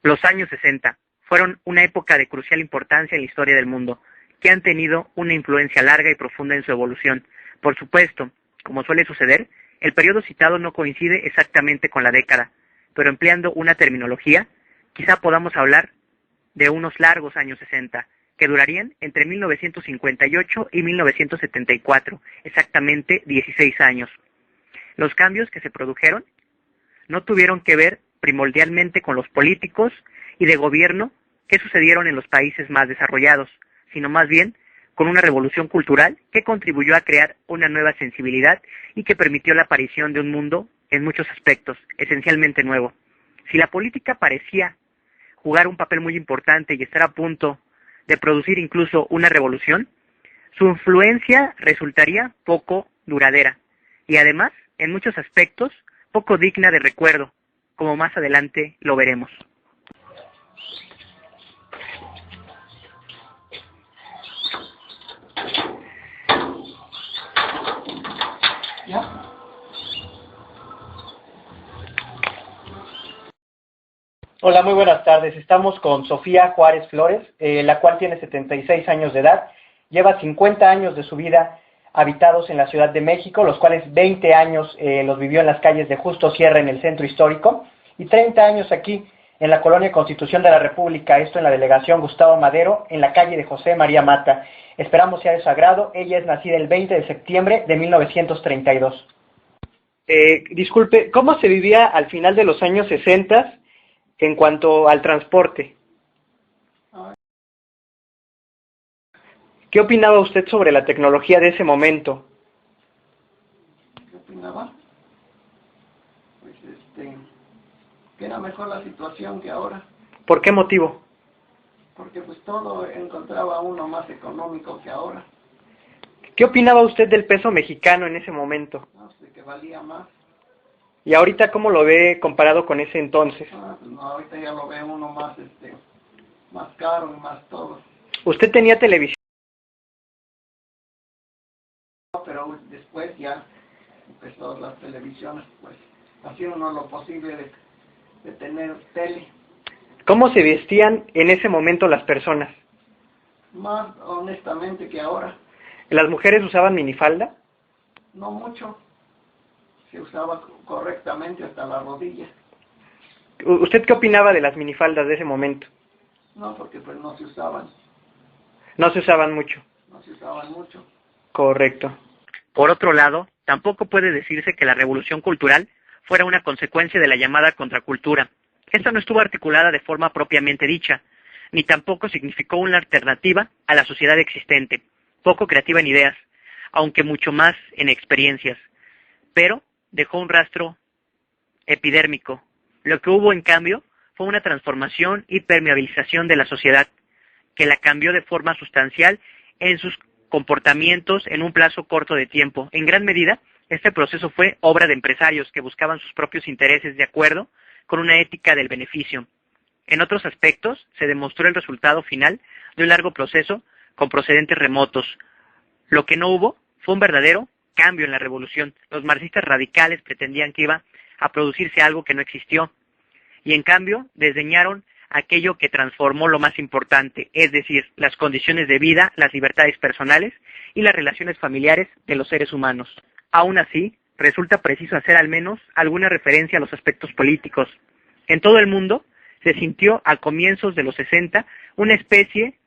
Los años 60 fueron una época de crucial importancia en la historia del mundo, que han tenido una influencia larga y profunda en su evolución. Por supuesto, como suele suceder, el periodo citado no coincide exactamente con la década, pero empleando una terminología, quizá podamos hablar de unos largos años 60, que durarían entre 1958 y 1974, exactamente 16 años. Los cambios que se produjeron no tuvieron que ver primordialmente con los políticos y de gobierno que sucedieron en los países más desarrollados, sino más bien con una revolución cultural que contribuyó a crear una nueva sensibilidad y que permitió la aparición de un mundo en muchos aspectos esencialmente nuevo. Si la política parecía jugar un papel muy importante y estar a punto de producir incluso una revolución, su influencia resultaría poco duradera y además, en muchos aspectos, poco digna de recuerdo, como más adelante lo veremos. ¿Ya? Hola, muy buenas tardes. Estamos con Sofía Juárez Flores, la cual tiene 76 años de edad, lleva 50 años de su vida habitados en la Ciudad de México, los cuales 20 años los vivió en las calles de Justo Sierra en el centro histórico y 30 años aquí en la colonia Constitución de la República, esto en la delegación Gustavo Madero, en la calle de José María Mata. Esperamos sea de su agrado. Ella es nacida el 20 de septiembre de 1932. Disculpe, ¿cómo se vivía al final de los años 60 en cuanto al transporte? ¿Qué opinaba usted sobre la tecnología de ese momento? ¿Qué opinaba? Pues que era mejor la situación que ahora. ¿Por qué motivo? Porque pues todo encontraba uno más económico que ahora. ¿Qué opinaba usted del peso mexicano en ese momento? No sé, que valía más. ¿Y ahorita cómo lo ve comparado con ese entonces? Pues no, ahorita ya lo ve uno más, más caro y más todo. ¿Usted tenía televisión? Pero después ya empezó las televisiones, pues hacía uno lo posible de tener tele. ¿Cómo se vestían en ese momento las personas? Más honestamente que ahora. ¿Las mujeres usaban minifalda? No mucho. Se usaba correctamente hasta la rodilla. ¿Usted qué opinaba de las minifaldas de ese momento? No, porque pues no se usaban. No se usaban mucho. No se usaban mucho. Correcto. Por otro lado, tampoco puede decirse que la revolución cultural fuera una consecuencia de la llamada contracultura. Esta no estuvo articulada de forma propiamente dicha, ni tampoco significó una alternativa a la sociedad existente, poco creativa en ideas, aunque mucho más en experiencias, pero dejó un rastro epidérmico. Lo que hubo, en cambio, fue una transformación y permeabilización de la sociedad, que la cambió de forma sustancial en sus comportamientos en un plazo corto de tiempo. En gran medida, este proceso fue obra de empresarios que buscaban sus propios intereses de acuerdo con una ética del beneficio. En otros aspectos, se demostró el resultado final de un largo proceso con procedentes remotos. Lo que no hubo fue un verdadero cambio en la revolución. Los marxistas radicales pretendían que iba a producirse algo que no existió, y en cambio desdeñaron aquello que transformó lo más importante, es decir, las condiciones de vida, las libertades personales y las relaciones familiares de los seres humanos. Aún así, resulta preciso hacer al menos alguna referencia a los aspectos políticos. En todo el mundo se sintió a comienzos de los 60 una especie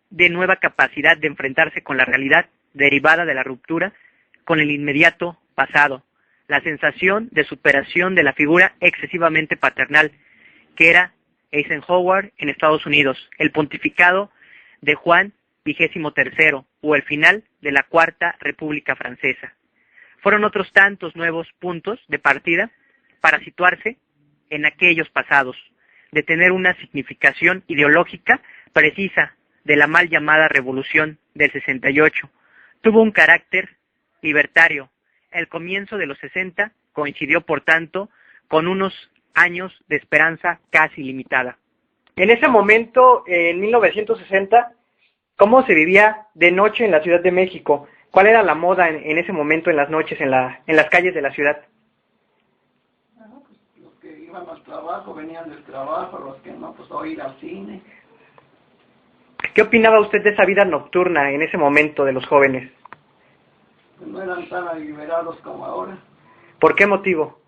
de nueva capacidad de enfrentarse con la realidad derivada de la ruptura con el inmediato pasado, la sensación de superación de la figura excesivamente paternal, que era Eisenhower en Estados Unidos, el pontificado de Juan XXIII o el final de la Cuarta República Francesa. Fueron otros tantos nuevos puntos de partida para situarse en aquellos pasados, de tener una significación ideológica precisa de la mal llamada Revolución del 68. Tuvo un carácter libertario. El comienzo de los 60 coincidió, por tanto, con unos años de esperanza casi limitada. En ese momento, en 1960, ¿cómo se vivía de noche en la Ciudad de México? ¿Cuál era la moda en ese momento en las noches en las calles de la ciudad? Los que iban al trabajo, venían del trabajo, los que no, pues o ir al cine. ¿Qué opinaba usted de esa vida nocturna en ese momento de los jóvenes? Pues no eran tan liberados como ahora, ¿Por qué motivo?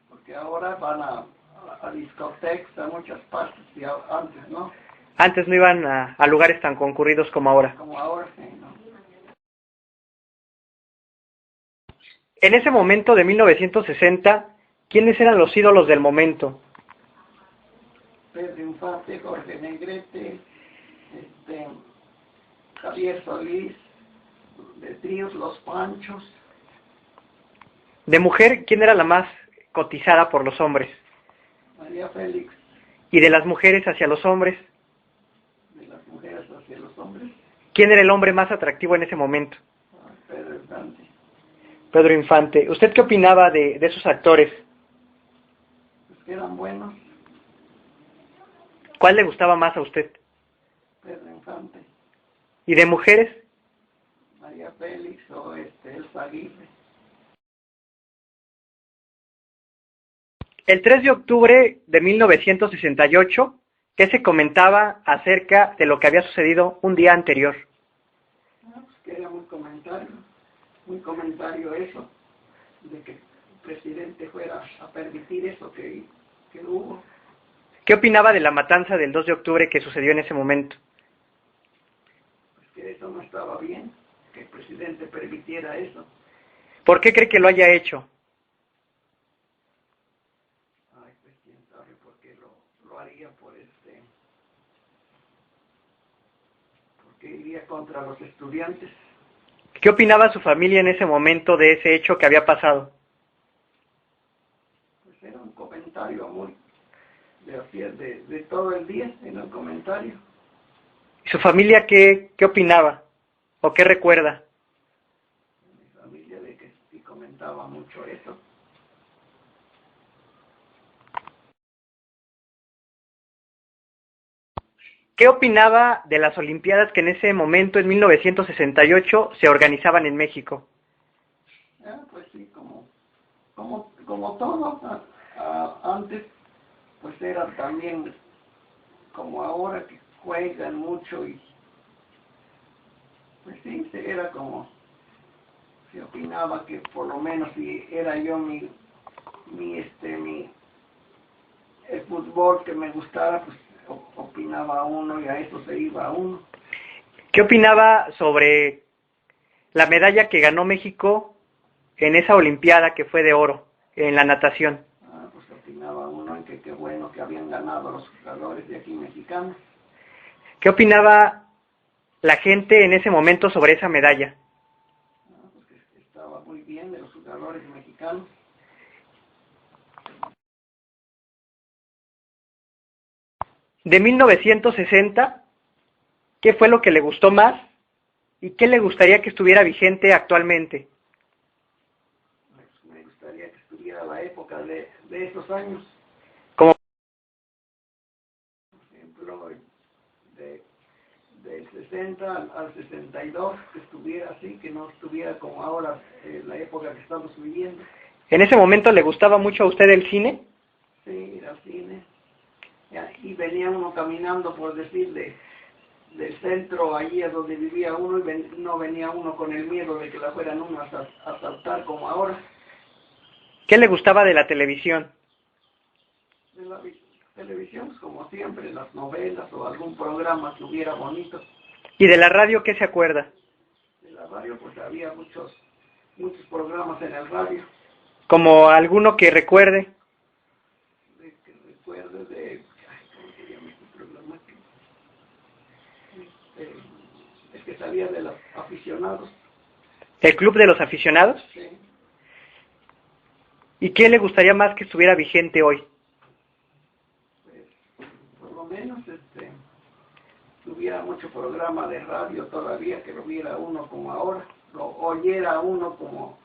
porque ahora van a discotecas, a muchas partes, y antes no, Antes no iban a lugares tan concurridos como ahora. como ahora sí, ¿no? En ese momento de 1960, ¿quiénes eran los ídolos del momento? Pedro Infante, Jorge Negrete, Javier Solís, de Tríos Los Panchos. De mujer, ¿quién era la más cotizada por los hombres? María Félix. Y de las mujeres hacia los hombres, De las mujeres hacia los hombres. ¿quién era el hombre más atractivo en ese momento? Pedro Infante. Pedro Infante. ¿Usted qué opinaba de esos actores? Pues que eran buenos. ¿Cuál le gustaba más a usted? Pedro Infante. ¿Y de mujeres? María Félix o Elsa Aguirre. El 3 de octubre de 1968, ¿qué se comentaba acerca de lo que había sucedido un día anterior? Pues que era muy comentario eso, de que el presidente fuera a permitir eso que hubo. ¿Qué opinaba de la matanza del 2 de octubre que sucedió en ese momento? Pues que eso no estaba bien, que el presidente permitiera eso. ¿Por qué cree que lo haya hecho? Ay, pues quién sabe por qué lo haría porque iría contra los estudiantes. ¿Qué opinaba su familia en ese momento de ese hecho que había pasado? Pues era un comentario muy de todo el día, era un comentario. ¿Y su familia qué opinaba? ¿O qué recuerda? Mi familia de que sí comentaba mucho eso. ¿Qué opinaba de las Olimpiadas que en ese momento, en 1968, se organizaban en México? Pues sí, como todo, antes pues era también como ahora que juegan mucho y pues sí, era como se opinaba que por lo menos si era yo el fútbol que me gustara, pues opinaba uno y a eso se iba uno. ¿Qué opinaba sobre la medalla que ganó México en esa Olimpiada que fue de oro, en la natación? Pues opinaba uno en que qué bueno que habían ganado los jugadores de aquí mexicanos. ¿Qué opinaba la gente en ese momento sobre esa medalla? Pues que estaba muy bien de los jugadores mexicanos. De 1960, ¿qué fue lo que le gustó más y qué le gustaría que estuviera vigente actualmente? Me gustaría que estuviera la época de esos años. Como Por ejemplo, del 60 al 62, que estuviera así, que no estuviera como ahora, la época que estamos viviendo. en ese momento le gustaba mucho a usted el cine. Sí, ir al cine. Y venía uno caminando, por decir, del centro, allí a donde vivía uno, y no venía uno con el miedo de que la fueran uno a asaltar como ahora. ¿Qué le gustaba de la televisión? De la televisión, pues, como siempre, las novelas o algún programa que hubiera bonito. ¿Y de la radio qué se acuerda? De la radio, pues había muchos programas en el radio. Como alguno que recuerde. Que recuerde ¿cómo se llama este programa? El que salía de los aficionados. ¿El Club de los Aficionados? Sí. ¿Y qué le gustaría más que estuviera vigente hoy? Pues, por lo menos, tuviera mucho programa de radio todavía, que lo viera uno como ahora, lo oyera uno como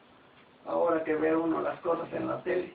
ahora que ve uno las cosas en la tele.